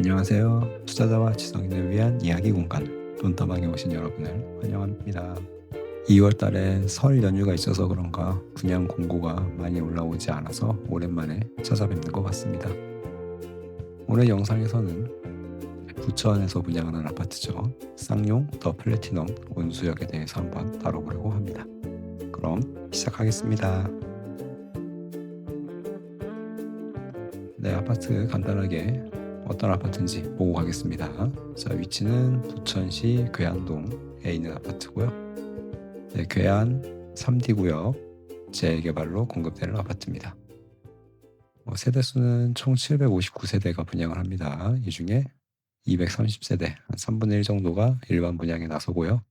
안녕하세요. 투자자와 지성인을 위한 이야기 공간 돈다방에 오신 여러분을 환영합니다. 2월 달에 설 연휴가 있어서 그런가 분양 공고가 많이 올라오지 않아서 오랜만에 찾아뵙는 것 같습니다. 오늘 영상에서는 부천에서 분양하는 아파트죠. 쌍용 더 플래티넘 온수역에 대해서 한번 다뤄보려고 합니다. 그럼 시작하겠습니다. 네, 아파트 간단하게 어떤 아파트인지 보고 가겠습니다. 자, 위치는 부천시 괴안동에 있는 아파트고요. 네, 괴안 3D 구역 재개발로 공급되는 아파트입니다. 세대수는 총 759세대가 분양을 합니다. 이 중에 230세대, 한 3분의 1 정도가 일반 분양에 나서고요.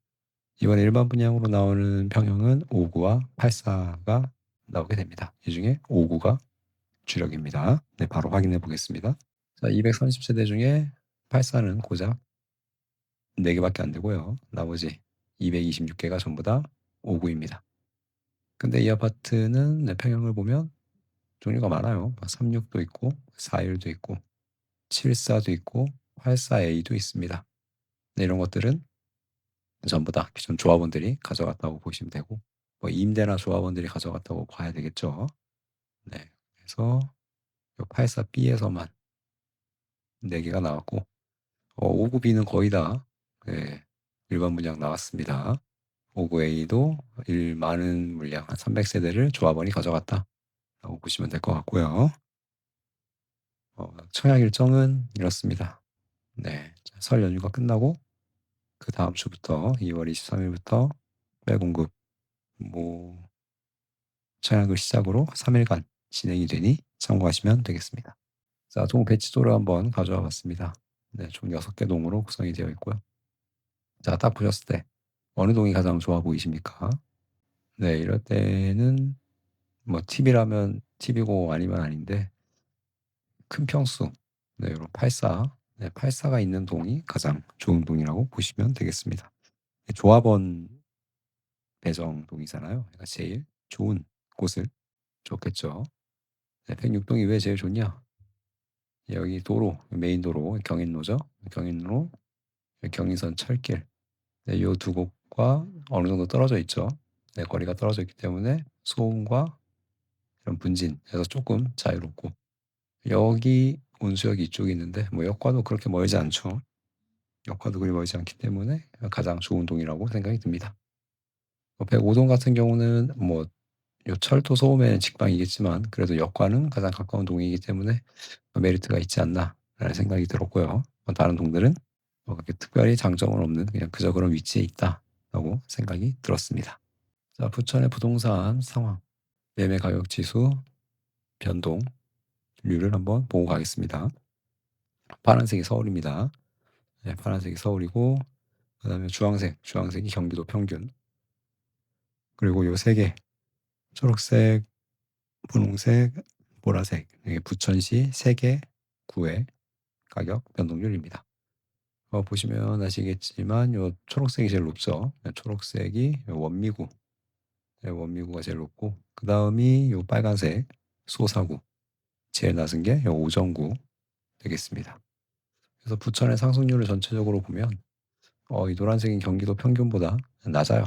이번 일반 분양으로 나오는 평형은 5구와 8사가 나오게 됩니다. 이 중에 5구가 주력입니다. 네, 바로 확인해 보겠습니다. 자, 230세대 중에 8사는 고작 4개밖에 안 되고요. 나머지 226개가 전부 다 5구입니다. 근데 이 아파트는 평형을 보면 종류가 많아요. 36도 있고 41도 있고 74도 있고 84A도 있습니다. 네, 이런 것들은 전부 다 기존 조합원들이 가져갔다고 보시면 되고 임대나 조합원들이 가져갔다고 봐야 되겠죠. 네, 그래서 84B에서만 4개가 나왔고 5구B는 거의 다 일반 분양 나왔습니다. 5구A도 많은 물량 한 300세대를 조합원이 가져갔다라고 보시면 될 것 같고요. 청약 일정은 이렇습니다. 네, 설 연휴가 끝나고 그 다음 주부터 2월 23일부터 매공급 청약을 시작으로 3일간 진행이 되니 참고하시면 되겠습니다. 자, 동 배치도를 한번 가져와 봤습니다. 네, 총 6개 동으로 구성이 되어 있고요. 자, 딱 보셨을 때 어느 동이 가장 좋아 보이십니까? 네, 이럴 때는 TV라면 TV고 아니면 아닌데 큰 평수, 네, 이런 84, 네, 84가 있는 동이 가장 좋은 동이라고 보시면 되겠습니다. 조합원 배정동이잖아요. 그러니까 제일 좋은 곳을 줬겠죠. 네, 106동이 왜 제일 좋냐? 여기 도로, 메인 도로, 경인로죠. 경인로, 경인선 철길. 네, 이 두 곳과 어느 정도 떨어져 있죠. 네, 거리가 떨어져 있기 때문에 소음과 이런 분진에서 조금 자유롭고 여기 온수역이 이쪽에 있는데 역과도 그렇게 멀지 않죠. 역과도 그리 멀지 않기 때문에 가장 좋은 동이라고 생각이 듭니다. 105동 같은 경우는 요 철도 소음의 직방이겠지만 그래도 역과는 가장 가까운 동이기 때문에 메리트가 있지 않나라는 생각이 들었고요. 다른 동들은 그렇게 특별히 장점은 없는 그냥 그저 그런 위치에 있다라고 생각이 들었습니다. 자, 부천의 부동산 상황, 매매 가격 지수 변동률을 한번 보고 가겠습니다. 파란색이 서울입니다. 네, 파란색이 서울이고 그다음에 주황색이 경기도 평균. 그리고 요 세 개, 초록색, 분홍색, 보라색, 이게 부천시 세 개 구의 가격 변동률입니다. 보시면 아시겠지만 요 초록색이 제일 높죠. 초록색이 원미구, 네, 원미구가 제일 높고 그 다음이 요 빨간색 소사구, 제일 낮은 게 요 오정구 되겠습니다. 그래서 부천의 상승률을 전체적으로 보면 이 노란색인 경기도 평균보다 낮아요.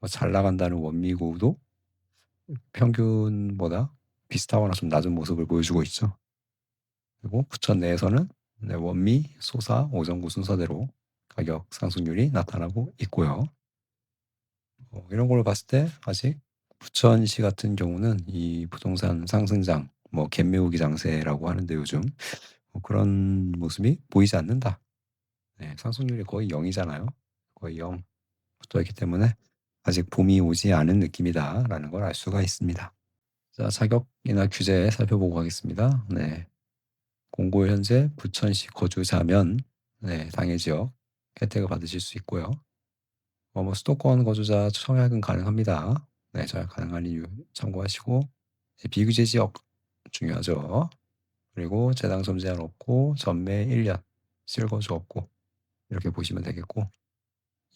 잘 나간다는 원미구도 평균보다 비슷하거나 좀 낮은 모습을 보여주고 있죠. 그리고 부천 내에서는 원미, 소사, 오정구 순서대로 가격 상승률이 나타나고 있고요. 이런 걸 봤을 때 아직 부천시 같은 경우는 이 부동산 상승장, 갭매우기 장세라고 하는데 요즘 그런 모습이 보이지 않는다. 네, 상승률이 거의 0이잖아요. 거의 0 붙어 있기 때문에 아직 봄이 오지 않은 느낌이다라는 걸 알 수가 있습니다. 자, 자격이나 규제 살펴보고 가겠습니다. 네, 공고 현재 부천시 거주자면 당해 지역 혜택을 받으실 수 있고요. 수도권 거주자 청약은 가능합니다. 네, 청약 가능한 이유 참고하시고 비규제 지역 중요하죠. 그리고 재당첨 제한 없고 전매 1년, 실거주 없고 이렇게 보시면 되겠고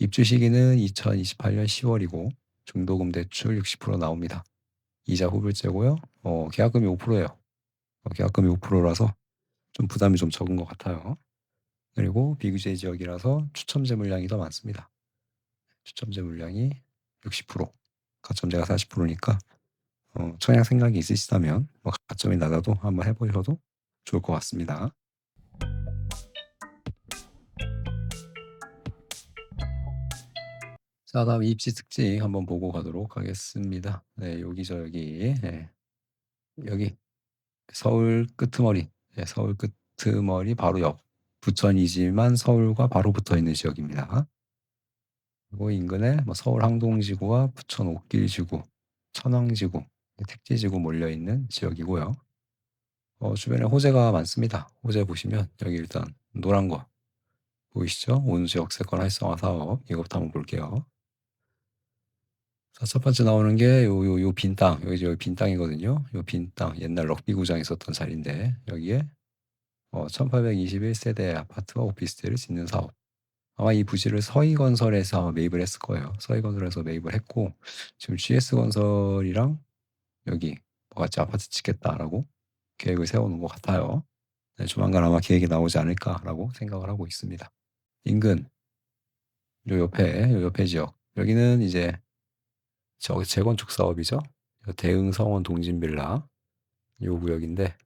입주 시기는 2028년 10월이고 중도금 대출 60% 나옵니다. 이자 후불제고요. 계약금이 5%예요. 계약금이 5%라서 좀 부담이 좀 적은 것 같아요. 그리고 비규제 지역이라서 추첨제 물량이 더 많습니다. 추첨제 물량이 60%, 가점제가 40%니까 청약 생각이 있으시다면 가점이 낮아도 한번 해보셔도 좋을 것 같습니다. 자, 다음 입시 특징 한번 보고 가도록 하겠습니다. 네, 여기저기, 네, 여기 서울 끄트머리, 네, 서울 끄트머리 바로 옆 부천이지만 서울과 바로 붙어 있는 지역입니다. 그리고 인근에 서울 항동지구와 부천 옥길지구, 천왕지구, 택지지구 몰려 있는 지역이고요. 주변에 호재가 많습니다. 호재 보시면 여기 일단 노란 거 보이시죠? 온수 역세권 활성화 사업, 이것부터 한번 볼게요. 자, 첫 번째 나오는 게 요 빈 땅, 여기 빈 땅이거든요. 요 빈 땅, 옛날 럭비구장 있었던 자리인데 여기에 1821세대 아파트와 오피스텔을 짓는 사업. 아마 이 부지를 서희건설에서 아마 매입을 했을 거예요. 서희건설에서 매입을 했고 지금 GS건설이랑 여기 같이 아파트 짓겠다라고 계획을 세워놓은 것 같아요. 네, 조만간 아마 계획이 나오지 않을까라고 생각을 하고 있습니다. 인근 요 옆에 지역 여기는 이제 재건축 사업이죠. 대흥 성원 동진빌라 요 구역인데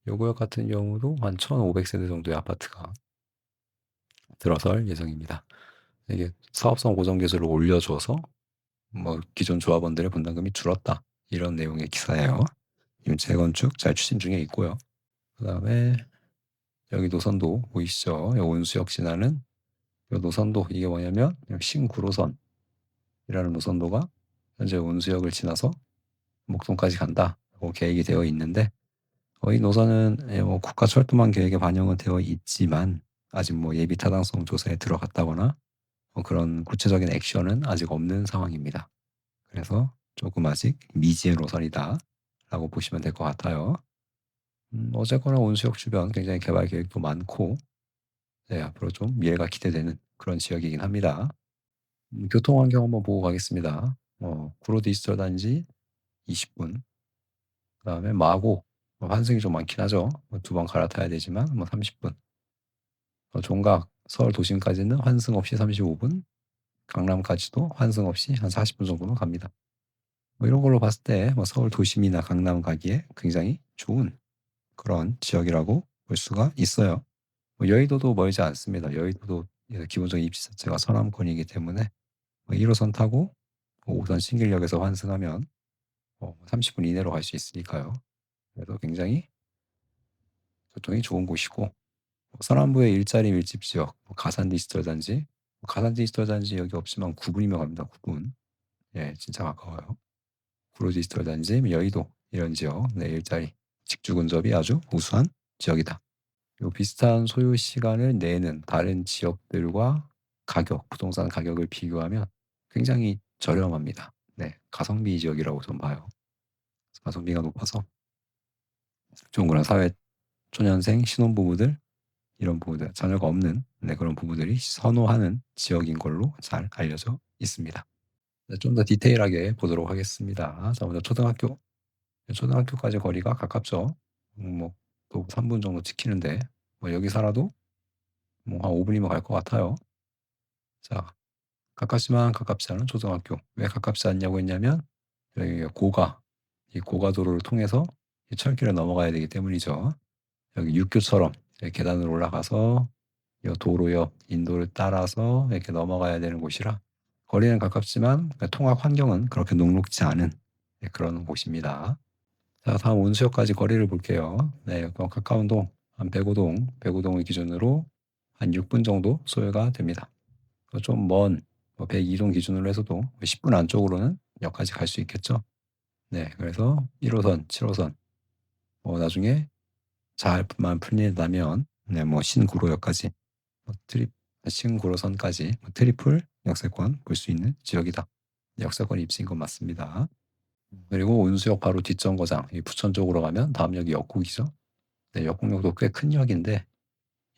요 구역 같은 경우도 한 1,500세대 정도의 아파트가 들어설 예정입니다. 이게 사업성 고정 계수를 올려줘서 기존 조합원들의 분담금이 줄었다 이런 내용의 기사예요. 지금 재건축 잘 추진 중에 있고요. 그다음에 여기 노선도 보이시죠? 이 온수역 지나는 이 노선도 이게 뭐냐면 신구로선이라는 노선도가 현재 온수역을 지나서 목동까지 간다고 계획이 되어 있는데 이 노선은 국가철도망 계획에 반영은 되어 있지만 아직 예비 타당성 조사에 들어갔다거나 그런 구체적인 액션은 아직 없는 상황입니다. 그래서 조금 아직 미지의 노선이다라고 보시면 될 것 같아요. 어쨌거나 온수역 주변 굉장히 개발 계획도 많고 네, 앞으로 좀 미래가 기대되는 그런 지역이긴 합니다. 교통 환경 한번 보고 가겠습니다. 구로 디지털 단지 20분, 그다음에 마고 환승이 좀 많긴 하죠. 두 번 갈아타야 되지만 30분. 종각 서울 도심까지는 환승 없이 35분, 강남까지도 환승 없이 한 40분 정도는 갑니다. 이런 걸로 봤을 때 서울 도심이나 강남 가기에 굉장히 좋은 그런 지역이라고 볼 수가 있어요. 여의도도 멀지 않습니다. 여의도도 기본적인 입지 자체가 서남권이기 때문에 1호선 타고 5호선 신길역에서 환승하면 30분 이내로 갈 수 있으니까요. 그래서 굉장히 교통이 좋은 곳이고 서남부의 일자리 밀집 지역, 가산 디지털 단지, 가산 디지털 단지 여기 없지만 9분이면 갑니다. 9분. 예, 진짜 가까워요. 구로 디지털 단지, 여의도 이런 지역, 네, 일자리, 직주 근접이 아주 우수한 지역이다. 요 비슷한 소요 시간을 내는 다른 지역들과 부동산 가격을 비교하면 굉장히 저렴합니다. 네, 가성비 지역이라고 좀 봐요. 가성비가 높아서 좋은 그런 사회 초년생 신혼부부들 이런 부부들 자녀가 없는 그런 부부들이 선호하는 지역인 걸로 잘 알려져 있습니다. 네, 좀 더 디테일하게 보도록 하겠습니다. 자, 먼저 초등학교까지 거리가 가깝죠. 또 3분 정도 지키는데 여기 살아도 한 5분이면 갈 것 같아요. 자, 가깝지만 가깝지 않은 초등학교. 왜 가깝지 않냐고 했냐면 여기 이 고가도로를 통해서 이 철길을 넘어가야 되기 때문이죠. 여기 육교처럼 계단을 올라가서 이 도로 옆 인도를 따라서 이렇게 넘어가야 되는 곳이라 거리는 가깝지만 통학 환경은 그렇게 녹록지 않은 그런 곳입니다. 자, 다음 온수역까지 거리를 볼게요. 네, 가까운 동, 한 백오동을 기준으로 한 6분 정도 소요가 됩니다. 좀 먼 102동 기준으로 해서도 10분 안쪽으로는 역까지 갈 수 있겠죠. 네, 그래서 1호선, 7호선 나중에 잘만 풀린다면 네, 신구로역까지 신구로선까지 트리플 역세권 볼 수 있는 지역이다. 역세권 입지인 건 맞습니다. 그리고 온수역 바로 뒷정거장, 이 부천 쪽으로 가면 다음 역이 역곡이죠. 네, 역곡역도 꽤 큰 역인데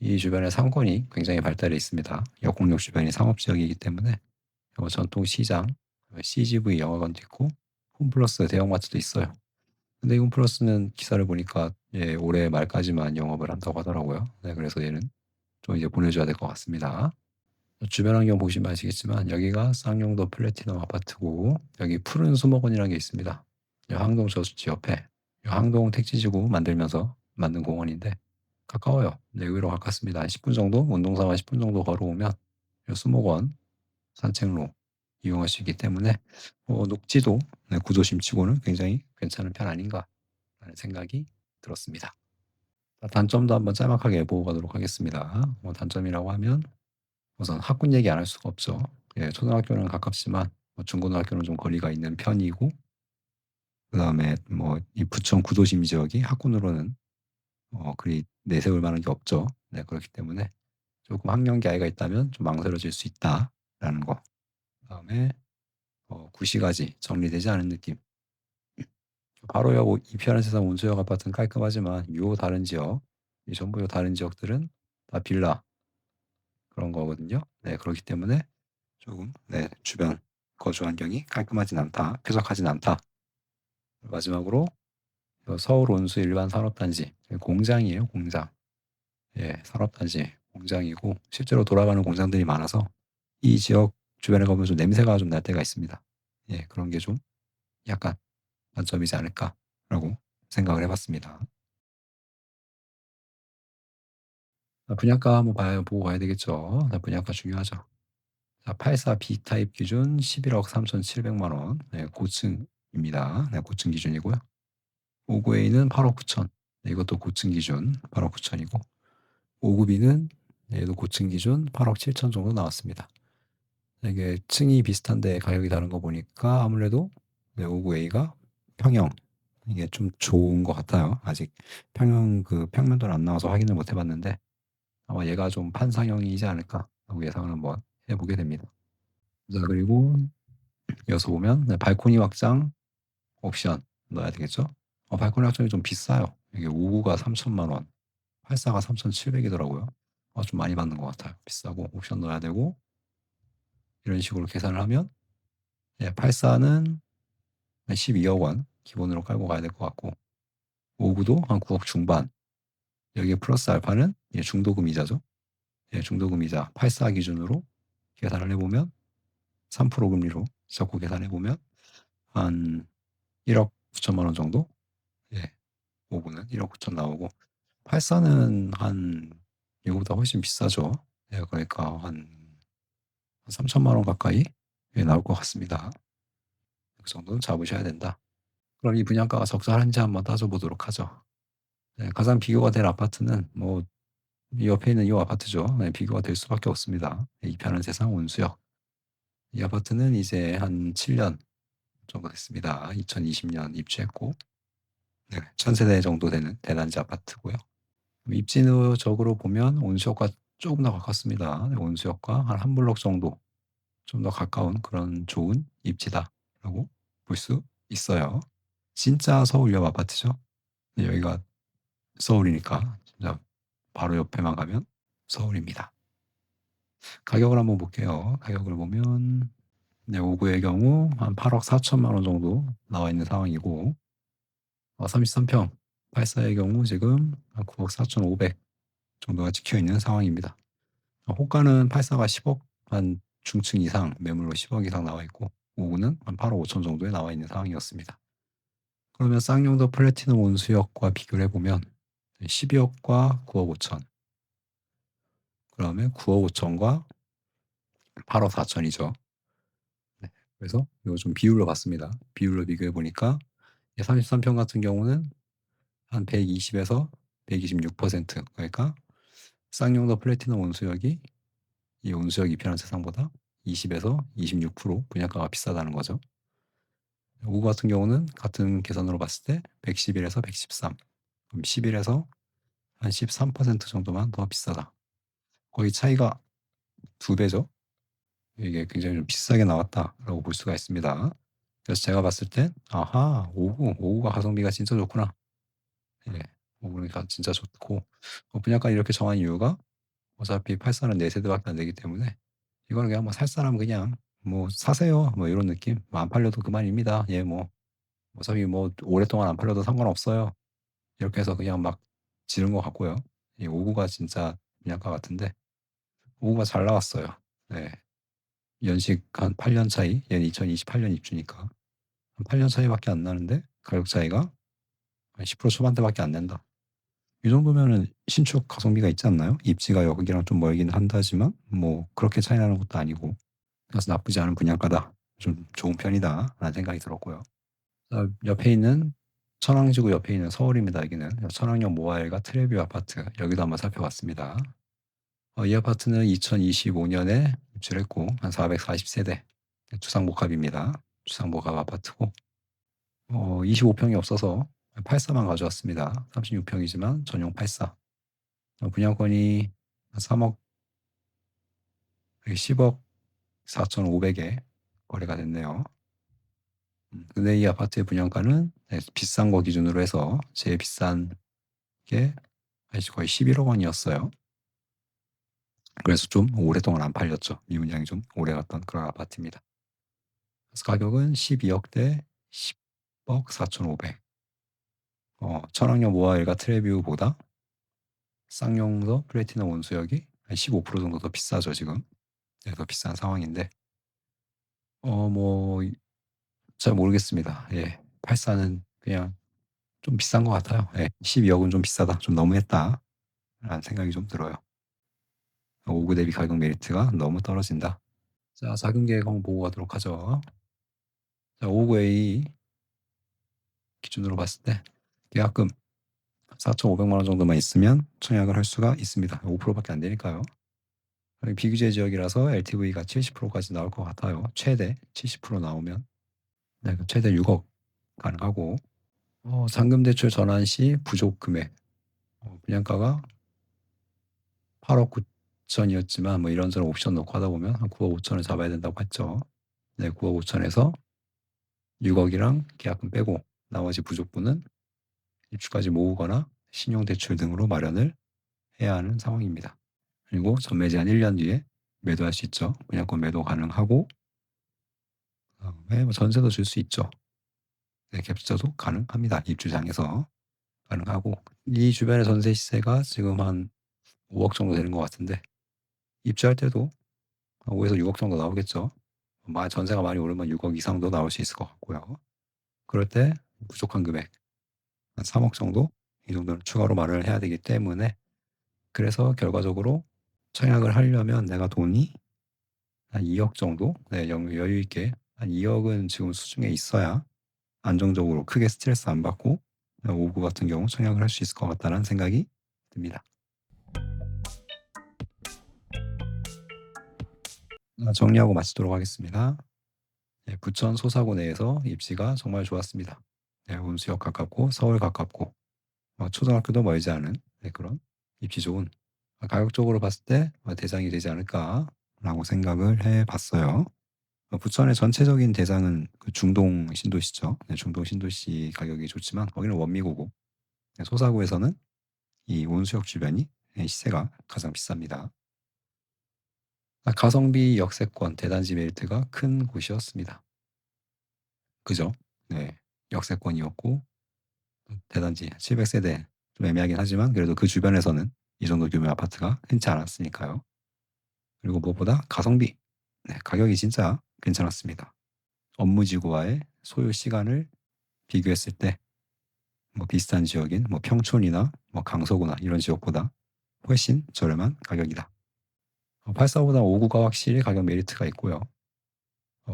이 주변에 상권이 굉장히 발달해 있습니다. 역곡역 주변이 상업지역이기 때문에 전통시장, CGV 영화관도 있고 홈플러스 대형마트도 있어요. 근데 이 홈플러스는 기사를 보니까 올해 말까지만 영업을 한다고 하더라고요. 네, 그래서 얘는 좀 이제 보내줘야 될 것 같습니다. 주변 환경 보시면 아시겠지만 여기가 쌍용도 플래티넘 아파트고 여기 푸른 수목원이라는 게 있습니다. 항동 저수지 옆에 항동 택지지구 만들면서 만든 공원인데 가까워요. 네, 의외로 가깝습니다. 한 10분 정도 운동 삼아 10분 정도 걸어오면 이 수목원 산책로 이용할 수 있기 때문에 녹지도 네, 구도심 치고는 굉장히 괜찮은 편 아닌가라는 생각이 들었습니다. 단점도 한번 짤막하게 보고 가도록 하겠습니다. 단점이라고 하면 우선 학군 얘기 안 할 수가 없죠. 예, 초등학교는 가깝지만 중고등학교는 좀 거리가 있는 편이고 그다음에 이 부천 구도심 지역이 학군으로는 그리 내세울 만한 게 없죠. 네, 그렇기 때문에 조금 학령기 아이가 있다면 좀 망설여질 수 있다라는 거. 그다음에 구시가지 정리되지 않은 느낌. 바로 옆 이편한 세상 온수역 아파트는 깔끔하지만 요 다른 지역, 이 전부 요 다른 지역들은 다 빌라 그런 거거든요. 네, 그렇기 때문에 조금 네, 주변 거주 환경이 깔끔하진 않다, 쾌적하진 않다. 마지막으로 서울 온수 일반 산업단지 공장이에요, 공장. 예, 산업단지 공장이고 실제로 돌아가는 공장들이 많아서 이 지역 주변에 가면 좀 냄새가 좀 날 때가 있습니다. 예, 그런 게 좀 약간 단점이지 않을까라고 생각을 해봤습니다. 분양가 한번 보고 가야 되겠죠. 분양가 중요하죠. 자, 84 B타입 기준 11억 3,700만 원. 네, 고층입니다. 네, 고층 기준이고요. 59A는 8억 9천. 네, 이것도 고층 기준 8억 9천이고 59B는 얘도 고층 기준 8억 7천 정도 나왔습니다. 이게 층이 비슷한데 가격이 다른 거 보니까 아무래도 네, 59A가 평형 이게 좀 좋은 것 같아요. 아직 평형 그 평면도는 안 나와서 확인을 못 해봤는데 아마 얘가 좀 판상형이지 않을까 하고 예상을 한번 해보게 됩니다. 자, 그리고 이어서 보면 네, 발코니 확장 옵션 넣어야 되겠죠? 발코니 확장이 좀 비싸요. 이게 59가 3천만 원, 84가 3,700이더라고요. 좀 많이 받는 것 같아요. 비싸고 옵션 넣어야 되고 이런 식으로 계산을 하면 84는 12억 원 기본으로 깔고 가야 될 것 같고 59도 한 9억 중반 여기에 플러스 알파는 중도금 이자죠. 중도금 이자 84 기준으로 계산을 해보면 3% 금리로 잡고 계산해보면 한 1억 9천만 원 정도? 예, 5구는 1억 9천 나오고 84는 한 이거보다 훨씬 비싸죠. 예, 그러니까 한 3천만 원 가까이 나올 것 같습니다. 그 정도는 잡으셔야 된다. 그럼 이 분양가가 적절한지 한번 따져보도록 하죠. 네, 가장 비교가 될 아파트는 이 옆에 있는 이 아파트죠. 네, 비교가 될 수밖에 없습니다. 이 편한 세상 온수역. 이 아파트는 이제 한 7년 정도 됐습니다. 2020년 입주했고 네, 1000세대 정도 되는 대단지 아파트고요. 입지적으로 보면 온수역과 조금 더 가깝습니다. 네, 온수역과 한 블록 정도 좀 더 가까운 그런 좋은 입지다라고 볼 수 있어요. 진짜 서울역 아파트죠. 네, 여기가 서울이니까 진짜 바로 옆에만 가면 서울입니다. 가격을 한번 볼게요. 가격을 보면 네, 5구의 경우 한 8억 4천만 원 정도 나와 있는 상황이고 33평 84의 경우 지금 한 9억 4,500 정도가 찍혀 있는 상황입니다. 호가는 84가 10억 한 중층 이상 매물로 10억 이상 나와 있고 5구는 한 8억 5천 정도에 나와 있는 상황이었습니다. 그러면 쌍용도 플래티넘 온수역과 비교를 해보면 12억과 9억 5천 그다음에 9억 5천과 8억 4천이죠. 네. 그래서 이거 좀 비율로 봤습니다. 비율로 비교해 보니까 33평 같은 경우는 한 120에서 126% 그러니까 쌍용도 플래티넘 온수역이 이 온수역 이편한 세상보다 20에서 26% 분양가가 비싸다는 거죠. 5구 같은 경우는 같은 계산으로 봤을 때 111에서 113, 그럼 11에서 한 13% 정도만 더 비싸다. 거의 차이가 2배죠. 이게 굉장히 좀 비싸게 나왔다라고 볼 수가 있습니다. 그래서 제가 봤을 땐 아하 5구가 가성비가 진짜 좋구나. 예, 5구가 진짜 좋고 분양가 이렇게 정한 이유가 어차피 84는 4세대밖에 안 되기 때문에 이거는 그냥 살 사람 그냥 사세요 이런 느낌. 안 팔려도 그만입니다. 예, 어차피 오랫동안 안 팔려도 상관없어요. 이렇게 해서 그냥 막 지른 것 같고요. 이 5구가 진짜 분양가 같은데 5구가 잘 나왔어요. 네. 연식 한 8년 차이, 얘는 2028년 입주니까 한 8년 차이밖에 안 나는데 가격 차이가 한 10% 초반대밖에 안 낸다. 이 정도면은 신축 가성비가 있지 않나요? 입지가 여기랑 좀 멀긴 한다지만 뭐 그렇게 차이 나는 것도 아니고, 그래서 나쁘지 않은 분양가다. 좀 좋은 편이다 라는 생각이 들었고요. 옆에 있는 천왕지구 옆에 있는 서울입니다. 여기는 천왕역 모아일과 트레뷰 아파트, 여기도 한번 살펴봤습니다. 이 아파트는 2025년에 입주했고 한 440세대 주상복합입니다. 주상복합 아파트고 25평이 없어서 84만 가져왔습니다. 36평이지만 전용 84. 분양권이 3억 10억 4,500에 거래가 됐네요. 근데 이 아파트의 분양가는 비싼 거 기준으로 해서 제일 비싼 게 거의 11억 원이었어요. 그래서 좀 오랫동안 안 팔렸죠. 미분양이 좀 오래 갔던 그런 아파트입니다. 그래서 가격은 12억대 10억 4,500. 천왕역 모아일과 트레뷰보다 쌍용서 플래티넘 온수역이 한 15% 정도 더 비싸죠, 지금. 네, 더 비싼 상황인데, 뭐, 잘 모르겠습니다. 예. 84는 그냥 좀 비싼 것 같아요. 예. 12억은 좀 비싸다. 좀 너무했다. 라는 생각이 좀 들어요. 5구 대비 가격 메리트가 너무 떨어진다. 자, 자금 계획 한번 보고 가도록 하죠. 자, 5구A 기준으로 봤을 때 계약금 4,500만 원 정도만 있으면 청약을 할 수가 있습니다. 5%밖에 안 되니까요. 비규제 지역이라서 LTV가 70%까지 나올 것 같아요. 최대 70% 나오면 네, 최대 6억 가능하고, 잔금 대출 전환 시 부족 금액, 분양가가 8억 9천이었지만 뭐 이런저런 옵션 넣고 하다 보면 한 9억 5천을 잡아야 된다고 했죠. 네, 9억 5천에서 6억이랑 계약금 빼고 나머지 부족분은 입주까지 모으거나 신용대출 등으로 마련을 해야 하는 상황입니다. 그리고 전매 제한 1년 뒤에 매도할 수 있죠. 분양권 매도 가능하고, 뭐 전세도 줄 수 있죠. 네, 갭투자도 가능합니다. 입주장에서 가능하고, 이 주변의 전세 시세가 지금 한 5억 정도 되는 것 같은데 입주할 때도 5에서 6억 정도 나오겠죠. 전세가 많이 오르면 6억 이상도 나올 수 있을 것 같고요. 그럴 때 부족한 금액 한 3억 정도, 이 정도는 추가로 마련을 해야 되기 때문에, 그래서 결과적으로 청약을 하려면 내가 돈이 한 2억 정도, 네, 여유 있게 한 2억은 지금 수중에 있어야 안정적으로 크게 스트레스 안 받고 5구 같은 경우 청약을 할 수 있을 것 같다는 생각이 듭니다. 정리하고 마치도록 하겠습니다. 네, 부천 소사구 내에서 입지가 정말 좋았습니다. 네, 온수역 가깝고 서울 가깝고 초등학교도 멀지 않은 그런 입지 좋은, 가격적으로 봤을 때 대장이 되지 않을까라고 생각을 해봤어요. 부천의 전체적인 대장은 그 중동 신도시죠. 네, 중동 신도시 가격이 좋지만 거기는 원미고고, 소사구에서는 이 온수역 주변이 시세가 가장 비쌉니다. 가성비, 역세권, 대단지 메리트가 큰 곳이었습니다. 그죠? 네, 역세권이었고 대단지 700세대 좀 애매하긴 하지만 그래도 그 주변에서는 이 정도 규모의 아파트가 흔치 않았으니까요. 그리고 무엇보다 가성비, 네, 가격이 진짜 괜찮았습니다. 업무지구와의 소요 시간을 비교했을 때 뭐 비슷한 지역인 뭐 평촌이나 뭐 강서구나 이런 지역보다 훨씬 저렴한 가격이다. 84보다 5구가 확실히 가격 메리트가 있고요.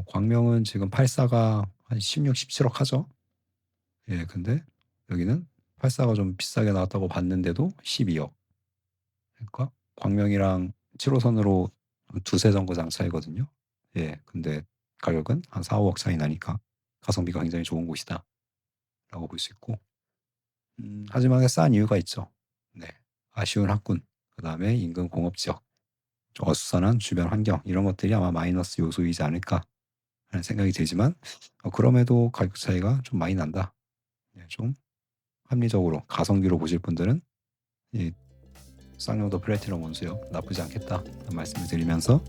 광명은 지금 84가 한 16, 17억 하죠. 예, 근데 여기는 84가 좀 비싸게 나왔다고 봤는데도 12억. 그러니까 광명이랑 7호선으로 두세 정거장 차이거든요. 예, 근데 가격은 한 4, 5억 차이 나니까 가성비가 굉장히 좋은 곳이다 라고 볼 수 있고, 하지만 싼 이유가 있죠. 네, 아쉬운 학군, 그 다음에 인근 공업지역, 좀 어수선한 주변 환경, 이런 것들이 아마 마이너스 요소이지 않을까 하는 생각이 들지만, 그럼에도 가격 차이가 좀 많이 난다. 네, 좀 합리적으로 가성비로 보실 분들은 이 쌍용도 플래티넘 원수역 나쁘지 않겠다 말씀을 드리면서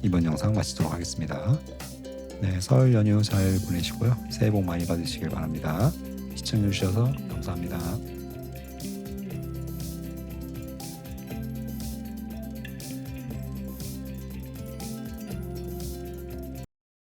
이번 영상 마치도록 하겠습니다. 네, 설 연휴 잘 보내시고요. 새해 복 많이 받으시길 바랍니다. 시청해주셔서 감사합니다.